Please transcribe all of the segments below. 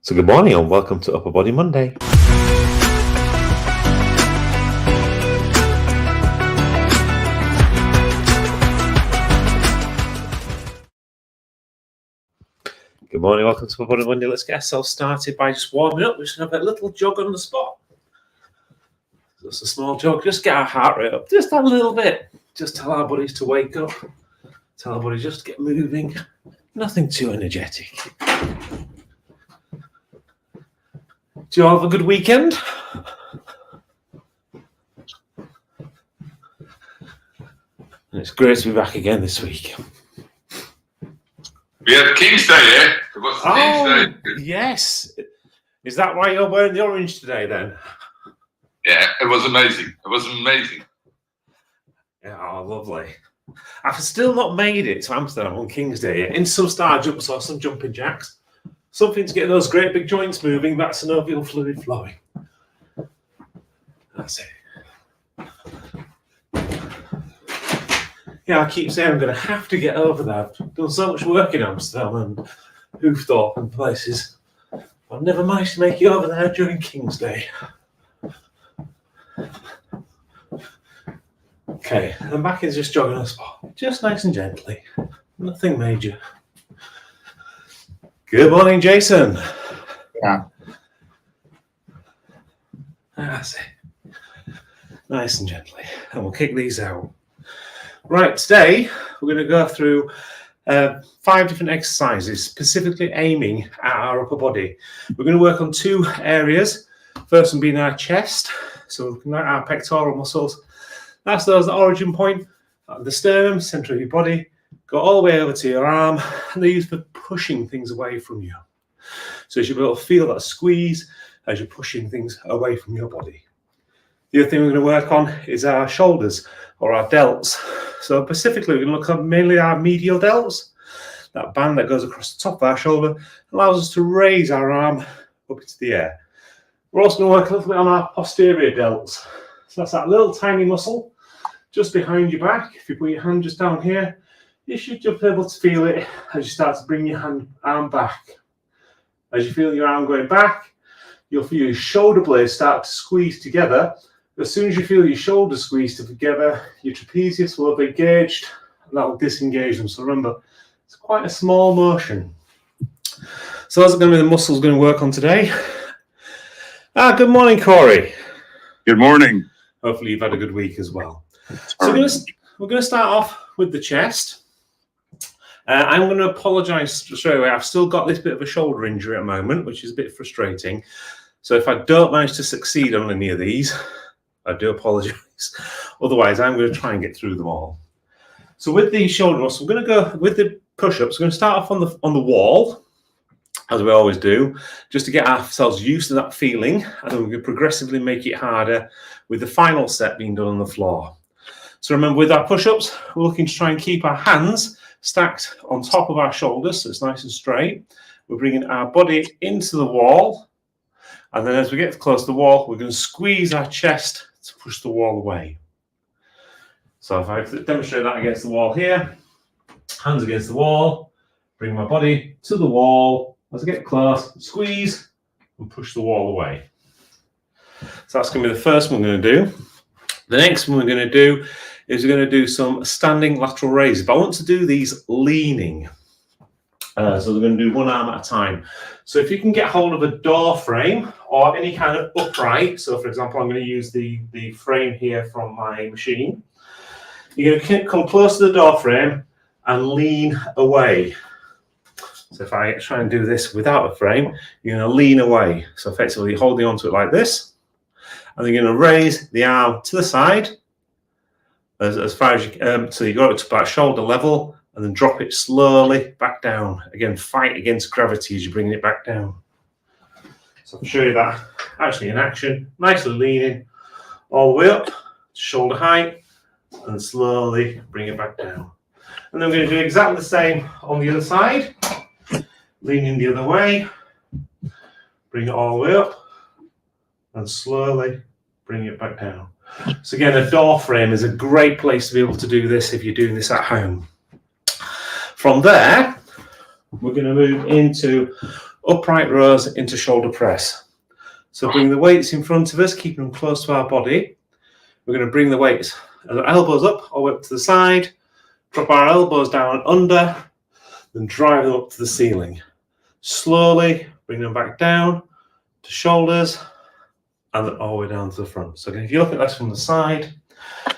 So good morning and welcome to Upper Body Monday. Good morning, welcome to Upper Body Monday. Let's get ourselves started by just warming up. We're just going to have a little jog on the spot. Just a small jog, just get our heart rate up just a little bit. Just tell our bodies to wake up. Tell our bodies just to get moving. Nothing too energetic. Do you all have a good weekend? And it's great to be back again this week. We had King's Day, yeah? It was King's Day. Yes. Is that why you're wearing the orange today then? Yeah, it was amazing. It was amazing. Yeah, oh, lovely. I've still not made it to Amsterdam on King's Day yet. In some star jumps or some jumping jacks. Something to get those great big joints moving, that synovial fluid flowing. That's it. Yeah, I keep saying I'm going to have to get over that. I've done so much work in Amsterdam and Hoofddorp and places. I've never managed to make it over there during King's Day. Okay, and back is just jogging on the spot. Just nice and gently. Nothing major. Good morning, Jason. Yeah. That's it. Nice and gently. And we'll kick these out. Right, today we're going to go through 5 different exercises, specifically aiming at our upper body. We're going to work on 2 areas. First one being our chest. So looking at our pectoral muscles. That's those origin point, the sternum, center of your body. Go all the way over to your arm, and they're used for pushing things away from you. So you should be able to feel that squeeze as you're pushing things away from your body. The other thing we're going to work on is our shoulders, or our delts. So specifically, we're going to look at mainly our medial delts. That band that goes across the top of our shoulder allows us to raise our arm up into the air. We're also going to work a little bit on our posterior delts. So that's that little tiny muscle just behind your back. If you put your hand just down here, you should just be able to feel it as you start to bring your arm back. As you feel your arm going back, you'll feel your shoulder blades start to squeeze together. As soon as you feel your shoulders squeeze together, your trapezius will have engaged, and that will disengage them. So remember, it's quite a small motion. So those are going to be the muscles we're going to work on today. Good morning, Corey. Good morning. Hopefully you've had a good week as well. So we're going to start off with the chest. I'm going to apologise straight away. I've still got this bit of a shoulder injury at the moment, which is a bit frustrating. So if I don't manage to succeed on any of these, I do apologise. Otherwise, I'm going to try and get through them all. So with the shoulder muscles, we're going to go with the push-ups. We're going to start off on the wall, as we always do, just to get ourselves used to that feeling, and then we're going to progressively make it harder with the final set being done on the floor. So remember, with our push-ups, we're looking to try and keep our hands stacked on top of our shoulders, so it's nice and straight. We're bringing our body into the wall, and then as we get close to the wall, we're going to squeeze our chest to push the wall away. So if I demonstrate that against the wall here, hands against the wall, bring my body to the wall. As I get close, squeeze and push the wall away. So that's going to be the first one we're going to do. The next one we're going to do is we're going to do some standing lateral raises. But I want to do these leaning. So we're going to do one arm at a time. So if you can get hold of a door frame or any kind of upright, so for example, I'm going to use the frame here from my machine. You're going to come close to the door frame and lean away. So if I try and do this without a frame, you're going to lean away. So effectively holding onto it like this. And then you're going to raise the arm to the side as far as you can. So you got it to about shoulder level and then drop it slowly back down. Again, fight against gravity as you're bringing it back down. So I'll show you that actually in action. Nicely leaning all the way up to shoulder height and slowly bring it back down. And then we're going to do exactly the same on the other side. Leaning the other way, bring it all the way up, and slowly bring it back down. So again, a door frame is a great place to be able to do this if you're doing this at home. From there, we're going to move into upright rows into shoulder press. So bring the weights in front of us, keeping them close to our body. We're going to bring the weights, our elbows up, all the way up to the side, drop our elbows down under, then drive them up to the ceiling. Slowly bring them back down to shoulders, and then all the way down to the front. So again, if you look at this from the side,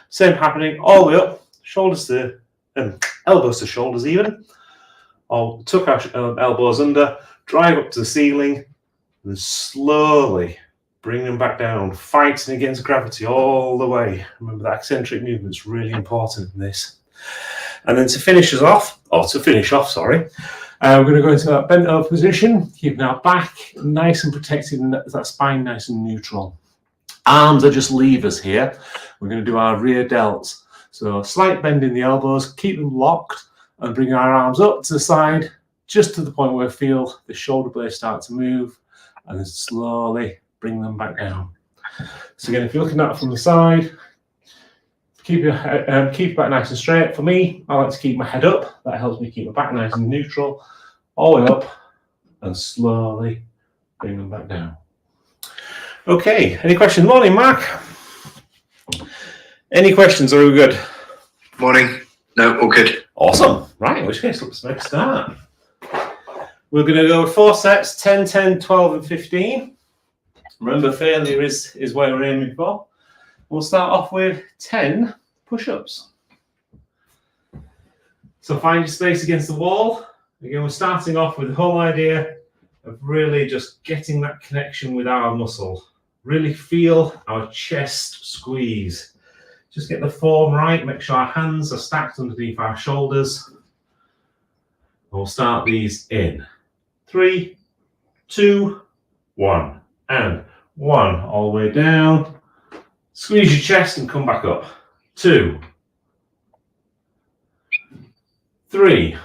same happening all the way up, shoulders to, elbows to shoulders even. I'll tuck our elbows under, drive up to the ceiling, and slowly bring them back down, fighting against gravity all the way. Remember that eccentric movement is really important in this. And then to finish off, we're going to go into that bent over position, keeping our back nice and protected and that spine nice and neutral. Arms are just levers here. We're going to do our rear delts. So a slight bend in the elbows, keep them locked, and bring our arms up to the side, just to the point where we feel the shoulder blades start to move, and then slowly bring them back down. So again, if you're looking at it from the side, keep your back nice and straight. For me, I like to keep my head up. That helps me keep my back nice and neutral, all the way up, and slowly bring them back down. Okay, any questions? Morning, Mark. Any questions, or are we good? Morning. No, all good. Awesome. Right, in which case, let's make a start. We're going to go with 4 sets, 10, 10, 12, and 15. Remember, failure is where we're aiming for. We'll start off with 10 push-ups. So find your space against the wall. Again, we're starting off with the whole idea of really just getting that connection with our muscle. Really feel our chest squeeze. Just get the form right. Make sure our hands are stacked underneath our shoulders. We'll start these in 3, 2, 1, and 1 all the way down. Squeeze your chest and come back up. 2, 3,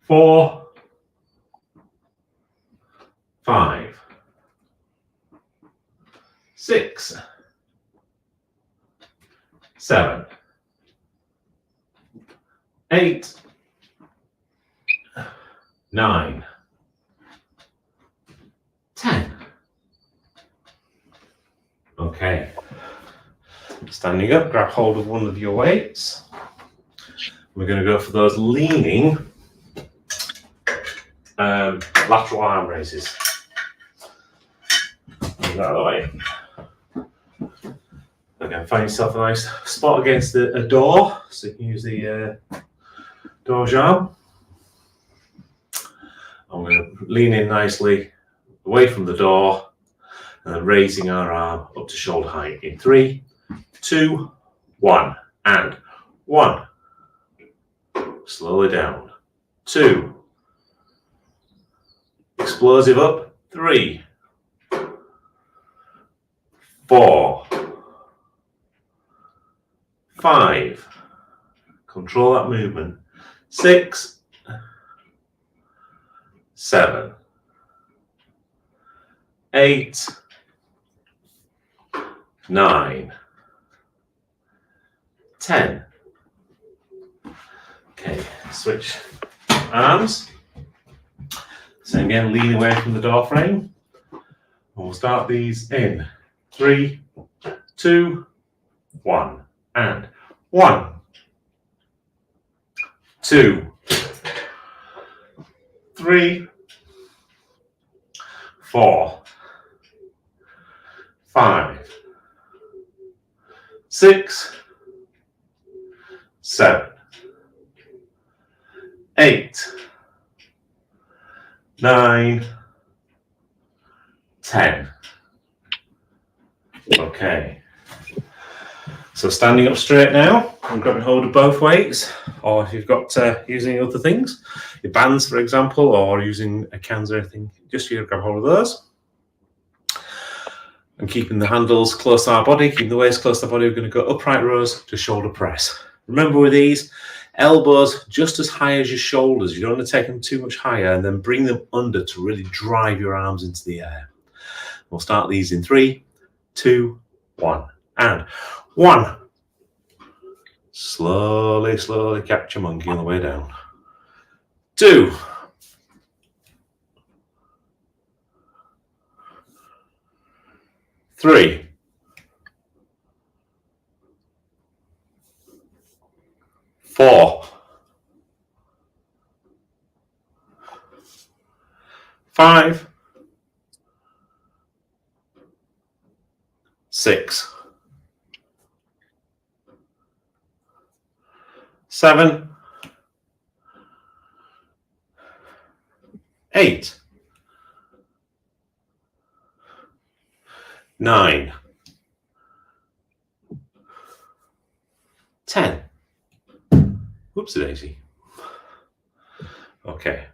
4, 5, 6, 7, 8, 9, 10. Okay. Standing up, grab hold of one of your weights. We're going to go for those leaning lateral arm raises. Move that out of the way. Again, find yourself a nice spot against a door, so you can use the door jamb. I'm going to lean in nicely away from the door and then raising our arm up to shoulder height in 3, 2, 1, and 1. Slowly down. 2. Explosive up. 3, 4, 5. Control that movement. 6, 7, 8, 9, 10. Okay, switch arms. So again, lean away from the door frame. And we'll start these in 3, 2, 1, and 1, 2, 3, 4, 5, 6, 7, 8, 9, 10. Okay. So standing up straight now, I'm grabbing hold of both weights, or if you've got using other things, your bands, for example, or using a cans or anything, just you grab hold of those. And keeping the handles close to our body, keeping the waist close to our body, we're going to go upright rows to shoulder press. Remember with these, elbows just as high as your shoulders. You don't want to take them too much higher, and then bring them under to really drive your arms into the air. We'll start these in 3, 2, 1, and 1. Slowly, slowly capture monkey on the way down. 2, 3, 4, 5, 6, 7, 8, 9, 10. Whoopsie daisy. Okay.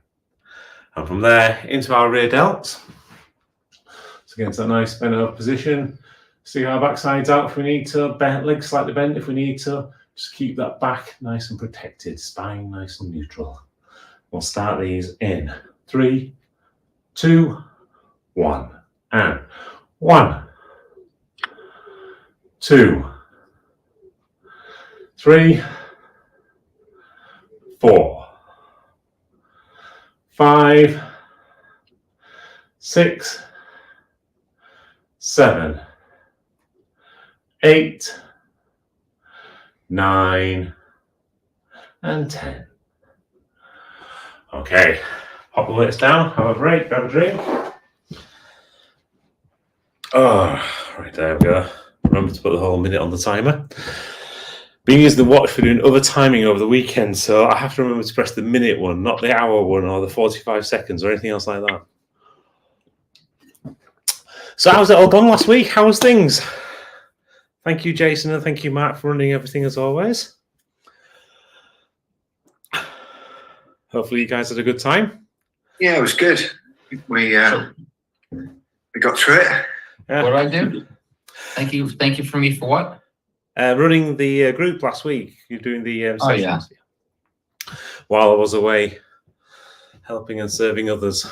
And from there into our rear delts. So again, it's a nice bent over position. See our backsides out if we need to, bent, legs slightly bent if we need to. Just keep that back nice and protected, spine nice and neutral. We'll start these in 3, 2, 1. And 1, 2, 3, 4, 5, 6, 7, 8, 9, and 10. Okay, pop the weights down, have a break, grab a drink. Oh, right, there we go. Remember to put the whole minute on the timer. Been using the watch for doing other timing over the weekend, so I have to remember to press the minute one, not the hour one or the 45 seconds or anything else like that. So how's it all gone last week? How was things? Thank you, Jason, and thank you, Mark, for running everything as always. Hopefully you guys had a good time. Yeah, it was good. We got through it. Yeah. What did I do? Thank you for me for what? Running the group last week. You're doing the sessions. Yeah. While I was away helping and serving others.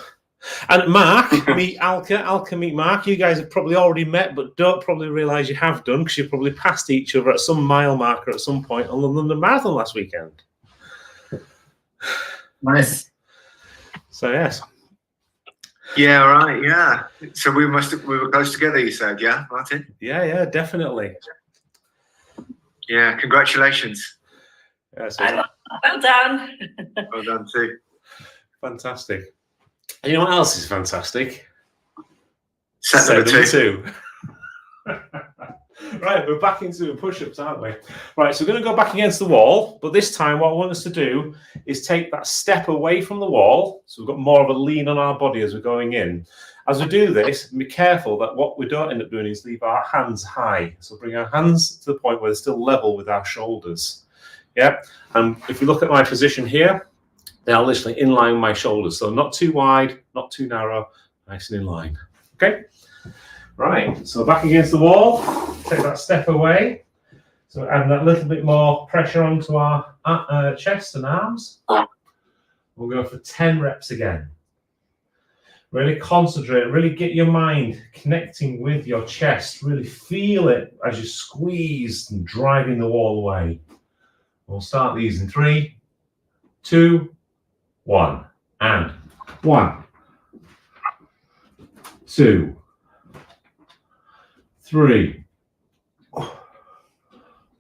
And Mark, meet Alka, meet Mark. You guys have probably already met, but don't probably realise you have done because you probably passed each other at some mile marker at some point on the London Marathon last weekend. Nice. So, yes. Yeah, right, yeah. So we were close together, you said, yeah, Martin? Yeah, definitely. Yeah, congratulations. Yeah, so Well done. Well done too. fantastic. And you know what else is fantastic? Set number two. Right, we're back into push-ups, aren't we? Right, so we're going to go back against the wall, but this time what I want us to do is take that step away from the wall, so we've got more of a lean on our body as we're going in. As we do this, be careful that what we don't end up doing is leave our hands high. So bring our hands to the point where they're still level with our shoulders. Yeah, and if you look at my position here, they are literally in line with my shoulders. So not too wide, not too narrow, nice and in line. Okay? Right, so back against the wall, take that step away. So add that little bit more pressure onto our chest and arms. We'll go for 10 reps again. Really concentrate, really get your mind connecting with your chest. Really feel it as you squeeze and driving the wall away. We'll start these in 3, 2, 1. And 1, 2, 3,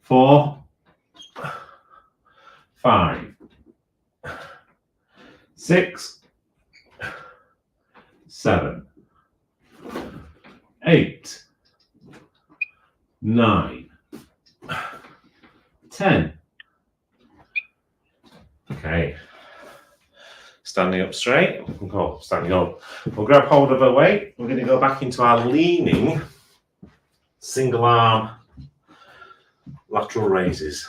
4, 5, 6, 7, 8, 9, 10. Okay. Standing up straight. Oh, standing up. We'll grab hold of our weight. We're going to go back into our leaning single arm lateral raises.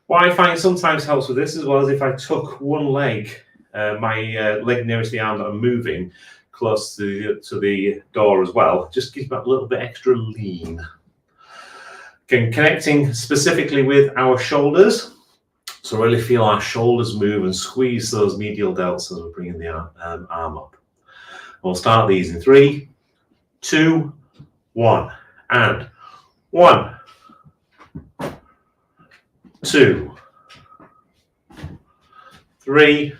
What I find sometimes helps with this as well is if I tuck one leg, my leg nearest the arm that I'm moving, close to the door as well, just gives that little bit extra lean. Again, connecting specifically with our shoulders. So really feel our shoulders move and squeeze those medial delts as we're bringing the arm up. We'll start these in 3, 2, 1. And 1, 2, 3,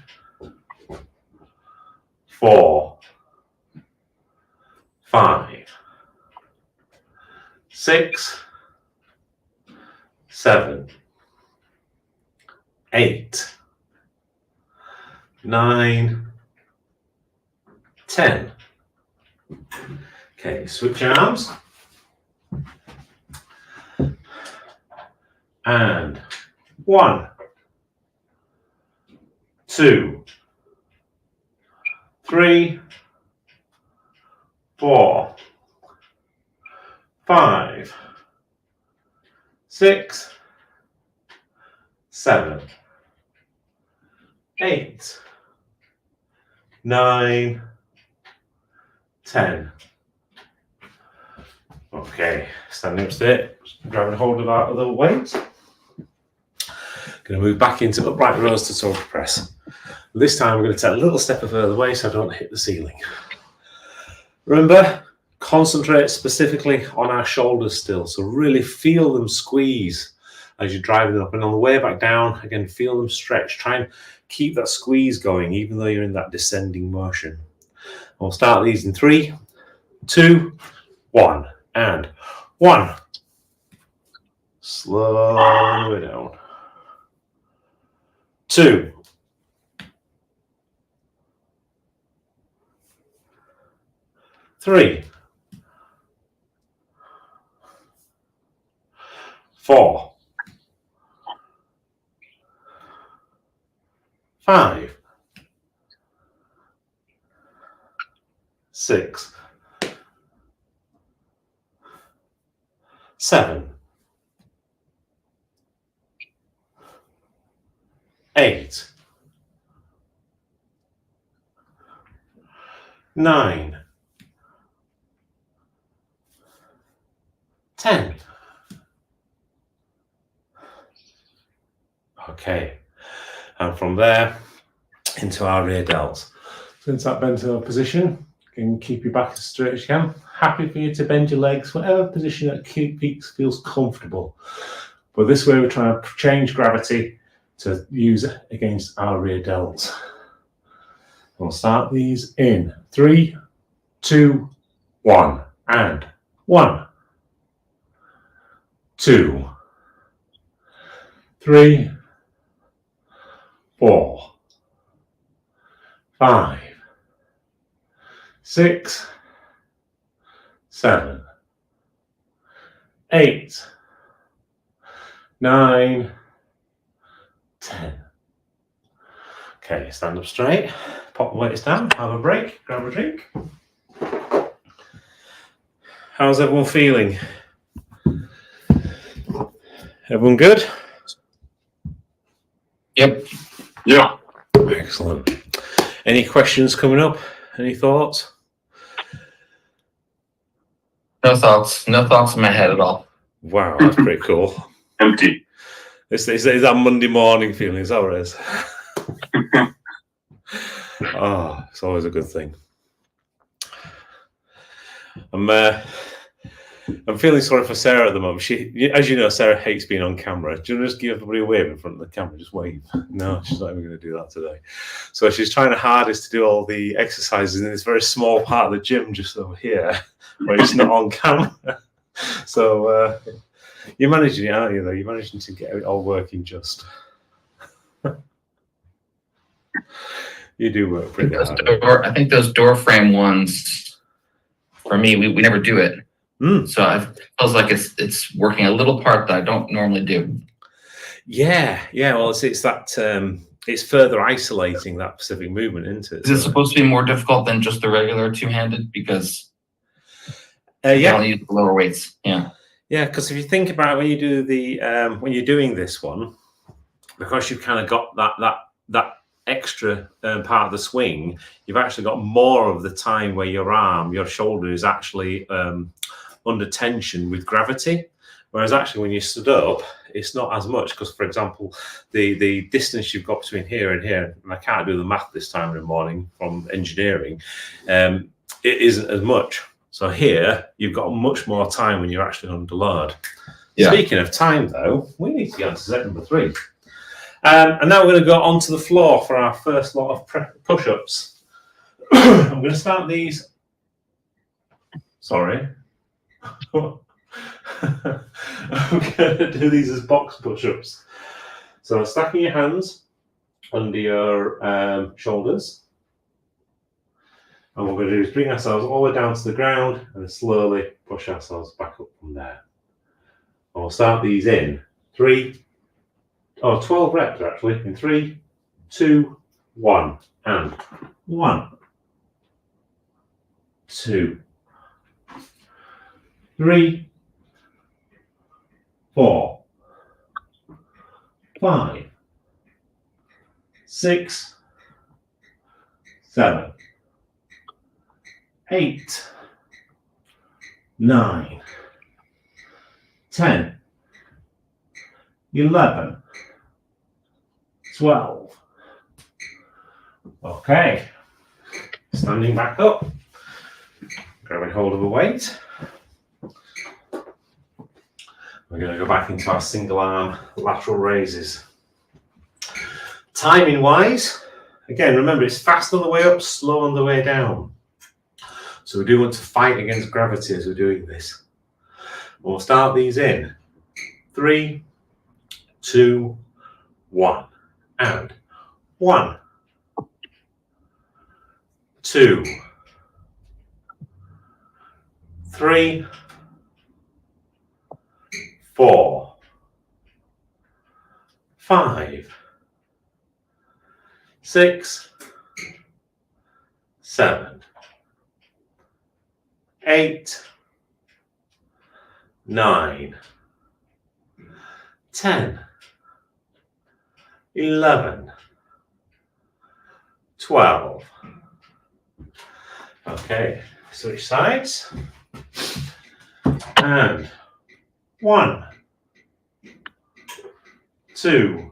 4, 5, 6, 7, 8, 9, 10. Okay, switch arms. And 1, 2, 3, 4, 5, 6, 7, 8, 9, 10. Okay, standing up straight, grabbing hold of our other weight. Going to move back into upright rows to shoulder press. This time I'm going to take a little step further away so I don't hit the ceiling. Remember, concentrate specifically on our shoulders still. So really feel them squeeze as you're driving them up. And on the way back down, again, feel them stretch. Try and keep that squeeze going, even though you're in that descending motion. We'll start these in 3, 2, 1. And 1. Slow way down. 2. 3. 4. 5. 6. 7. 8. 9. 10. Okay, and from there into our rear delts. Since that bent over position, you can keep your back as straight as you can. Happy for you to bend your legs, whatever position that feels comfortable. But this way we're trying to change gravity to use it against our rear delts. We'll start these in 3, 2, 1, and 1, 2, 3, 4, 5, 6, 7, 8, 9, 10. Okay, stand up straight, pop the weights down, have a break, grab a drink. How's everyone feeling? Everyone good? Yep. Yeah. Excellent. Any questions coming up? Any thoughts? No thoughts. No thoughts in my head at all. Wow, that's pretty cool. Empty. It's that Monday morning feeling, is that what it is? Oh, it's always a good thing. I'm feeling sorry for Sarah at the moment. She, as you know, Sarah hates being on camera. Do you want to just give everybody a wave in front of the camera? Just wave. No, she's not even going to do that today. So she's trying her hardest to do all the exercises in this very small part of the gym just over here, where it's not on camera. So you're managing it, aren't you, though? You're managing to get it all working just. You do work pretty hard. I think those door frame ones, for me, we never do it. So it feels like it's working a little part that I don't normally do. Yeah. Well, it's that it's further isolating that specific movement, isn't it? Is it supposed to be more difficult than just the regular two-handed? Because yeah, you only use the lower weights. Yeah. Yeah, because if you think about when you do the when you're doing this one, because you've kind of got that extra part of the swing, you've actually got more of the time where your shoulder is actually under tension with gravity, whereas actually when you stood up, it's not as much, because, for example, the distance you've got between here and here, and I can't do the math this time in the morning from engineering, it isn't as much. So here, you've got much more time when you're actually under load. Yeah. Speaking of time, though, we need to get on to set number 3. And now we're going to go onto the floor for our first lot of push-ups. I'm going to start these. Sorry. I'm going to do these as box push-ups. So stacking your hands under your shoulders. And what we're going to do is bring ourselves all the way down to the ground and slowly push ourselves back up from there. And we'll start these in 12 reps actually, in 3, 2, 1, and 1, 2, 3, 4, 5, 6, 7, 8, 9, 10, 11, 12. Okay, standing back up, grabbing hold of a weight. We're going to go back into our single arm lateral raises. Timing wise, again, remember it's fast on the way up, slow on the way down. So we do want to fight against gravity as we're doing this. We'll start these in 3, 2, 1, and 1, 2, 3, 4, 5, 6, 7, 8, 9, 10, 11, 12. Okay, switch sides. And 1, 2,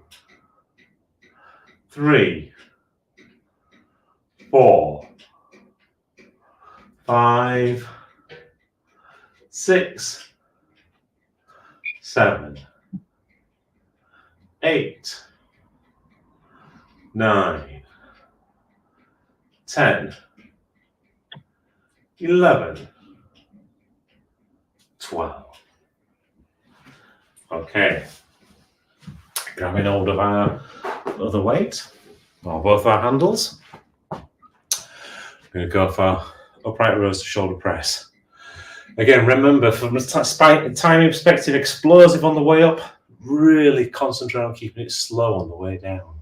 3, 4, 5, 6, 7, 8, 9, 10, 11, 12. Okay. Grabbing hold of our other weight, or both our handles. I'm going to go for upright rows to shoulder press. Again, remember, from a timing perspective, explosive on the way up, really concentrate on keeping it slow on the way down.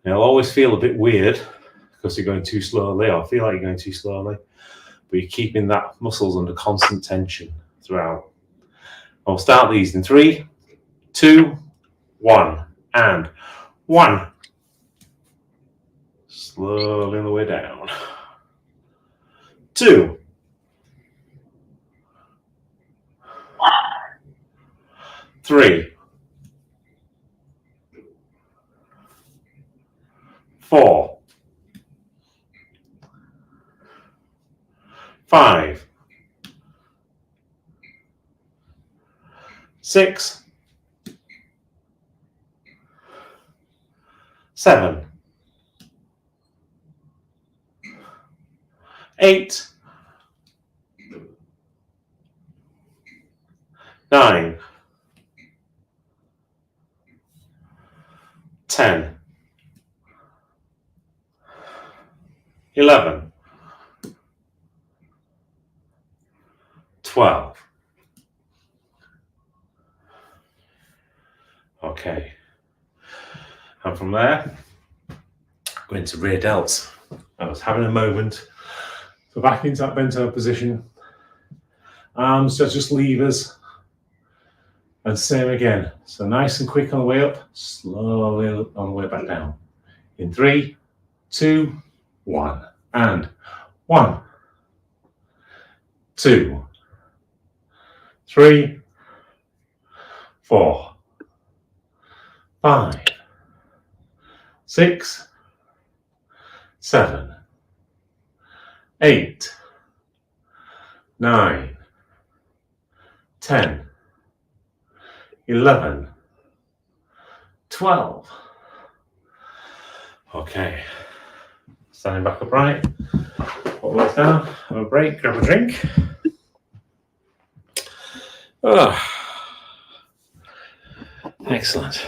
Now, it'll always feel a bit weird because you're going too slowly, or feel like you're going too slowly, but you're keeping that muscles under constant tension throughout. I'll start these in 3, 2, 1, and 1. Slowly on the way down. 2. 3. 4. 5. 6. 7. 8. 9. 10. 11. 12. Okay. And from there, going to rear delts. I was having a moment. So back into that bent over position. Arms just levers. And same again. So nice and quick on the way up, slowly on the way back down. In 3, 2, 1. And 1, 2, 3, 4, 5, 6, 7, 8, 9, 10, 11, 12. Okay. Standing back upright. Put those down. Have a break. Grab a drink. Oh, excellent.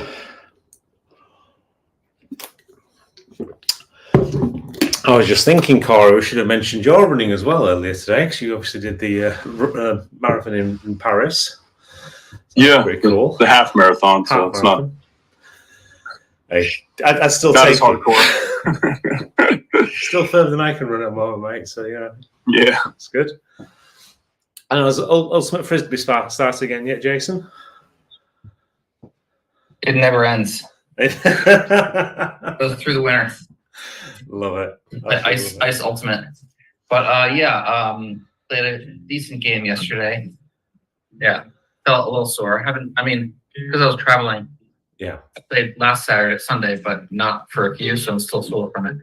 I was just thinking, Cora, we should have mentioned your running as well earlier today, because you obviously did the marathon in Paris. Yeah, pretty cool. The half marathon, so it's not. Hey, I'd still That take is hardcore. Still further than I can run at the moment, mate. So yeah, it's good. And has Ultimate Frisbee starts again yet, Jason? It never ends. Goes through the winter. Love it. Ice Ultimate. But played a decent game yesterday. Yeah, felt a little sore. Because I was traveling. Yeah. I played last Sunday, but not for a few, so I'm still sore from it.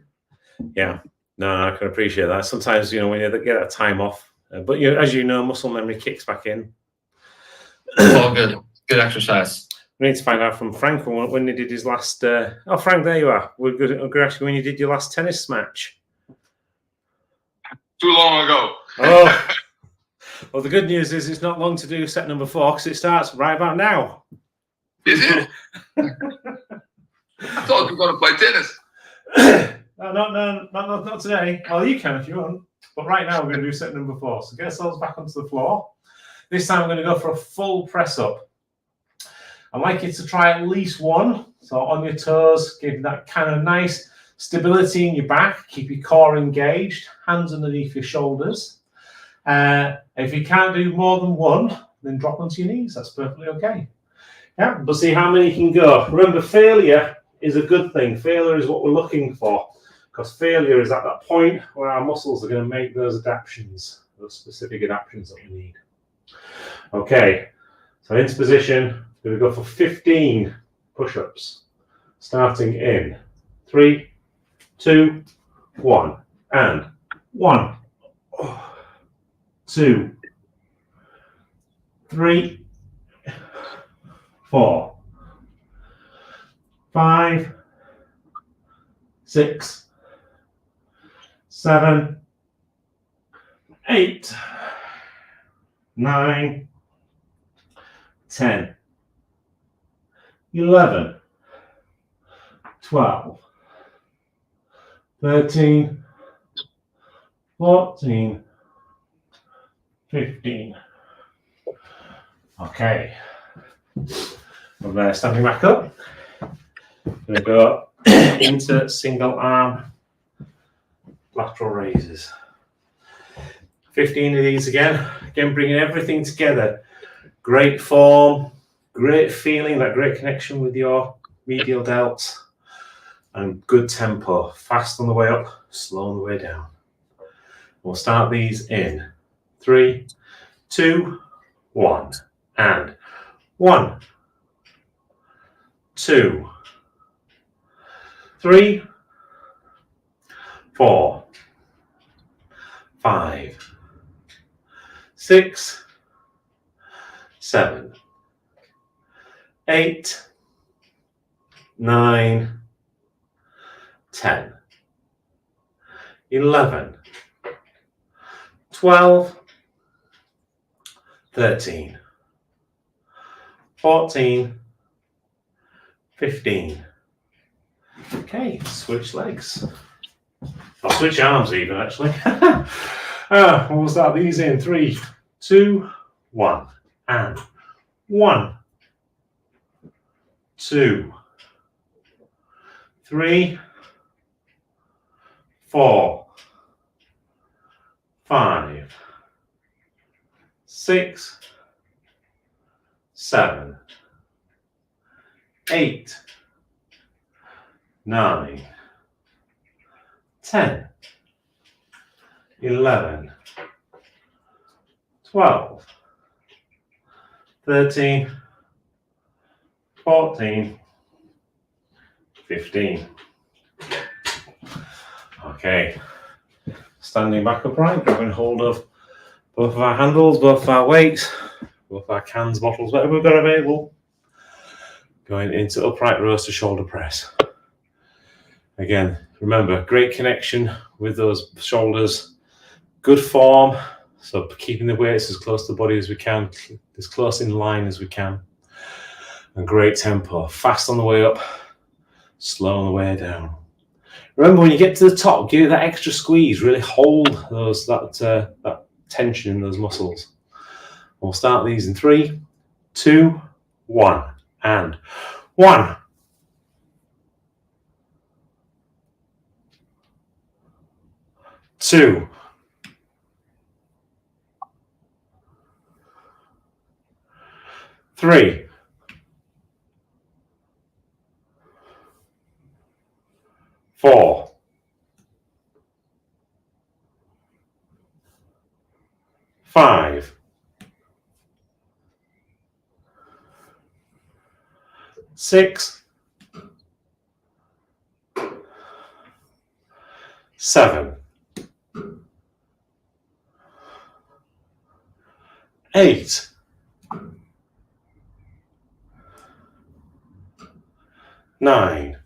Yeah. No, I can appreciate that. Sometimes, when you get that time off, but as you know, muscle memory kicks back in. It's all good. Good exercise. We need to find out from Frank when he did his last. Frank, there you are. We're good to ask you when you did your last tennis match. Too long ago. Oh, well, the good news is it's not long to do set number 4 because it starts right about now. Is it? I thought you were going to play tennis. No, not today. Well, you can if you want. But right now we're going to do set number 4. So get ourselves back onto the floor. This time we're going to go for a full press up. I'd like you to try at least one. So on your toes, give that kind of nice stability in your back. Keep your core engaged. Hands underneath your shoulders. If you can't do more than one, then drop onto your knees. That's perfectly okay. Yeah, but see how many you can go. Remember, failure is a good thing. Failure is what we're looking for, because failure is at that point where our muscles are going to make those adaptations, those specific adaptations that we need. Okay, so into position, we're going to go for 15 push-ups, starting in 3, 2, 1, and 1, 2, 3, 4, 5, 6, 7, 8, 9, 10, 11, 12, 13, 14, 15. Okay. From there, standing back up. Going to go into single arm lateral raises. 15 of these again. Again, bringing everything together. Great form, great feeling, that great connection with your medial delts, and good tempo. Fast on the way up, slow on the way down. We'll start these in 3, 2, 1, and 1, 2, 3, 4, 5, 6, 7, 8, 9, 10, 11, 12, 13, 14, 15. Okay, switch legs. I'll switch arms even, actually. We'll start these in 3, 2, 1, and 1, 2, 3, 4, 5, 6, 7, 8, 9, 10, 11, 12, 13, 14, 15. Okay. Standing back upright, grabbing hold of both of our handles, both of our weights, both of our cans, bottles, whatever we've got available. Going into upright rows to shoulder press. Again, remember, great connection with those shoulders. Good form, so keeping the weights as close to the body as we can. as close in line as we can. And great tempo, fast on the way up, slow on the way down. Remember, when you get to the top, give it that extra squeeze, really hold that tension in those muscles. We'll start these in 3, 2, 1, and 1. 2. 3. 4. 5. 6. 7. 8. 9.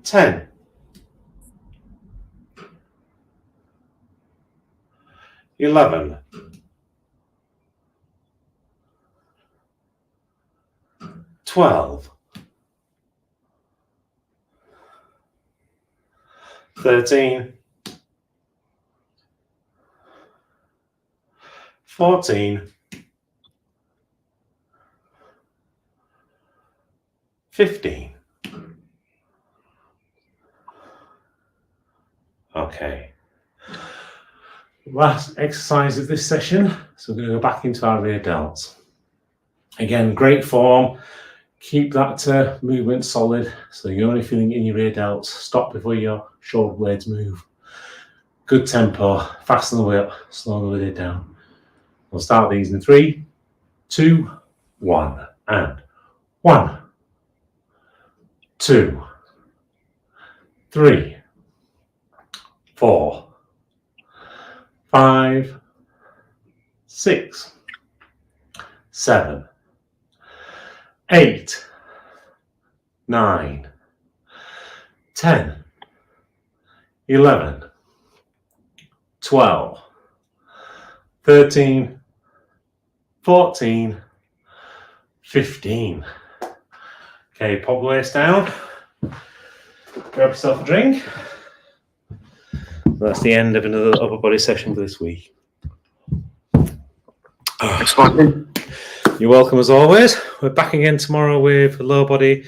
10. 11. 12. 13. 14. 15. Okay. Last exercise of this session. So we're going to go back into our rear delts. Again, great form. Keep that movement solid. So you're only feeling in your rear delts. Stop before your shoulder blades move. Good tempo. Fast on the way up, slow on the way down. We'll start these in 3, 2, 1, and 1, 2, 3, 4, 5, 6, 7, 8, 9, 10, 11, 12, 13, 14, 15. Okay, pop the waist down. Grab yourself a drink. That's the end of another upper body session for this week. You're welcome as always. We're back again tomorrow with lower body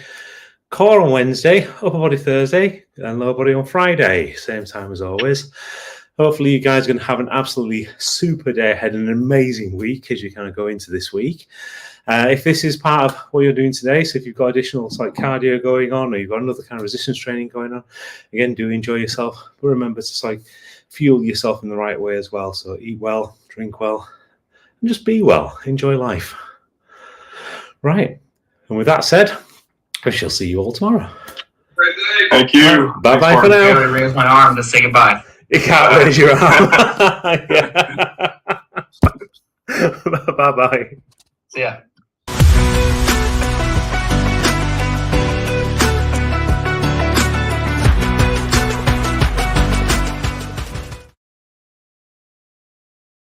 core on Wednesday, upper body Thursday, and lower body on Friday. Same time as always. Hopefully you guys are going to have an absolutely super day ahead and an amazing week as you kind of go into this week. If this is part of what you're doing today, so if you've got additional cardio going on or you've got another kind of resistance training going on, again, do enjoy yourself. But remember to fuel yourself in the right way as well. So eat well, drink well, and just be well. Enjoy life. Right. And with that said, I shall see you all tomorrow. Thank you. Bye-bye for now. I raise my arm to say goodbye. You can't raise your arm. Bye-bye. See ya.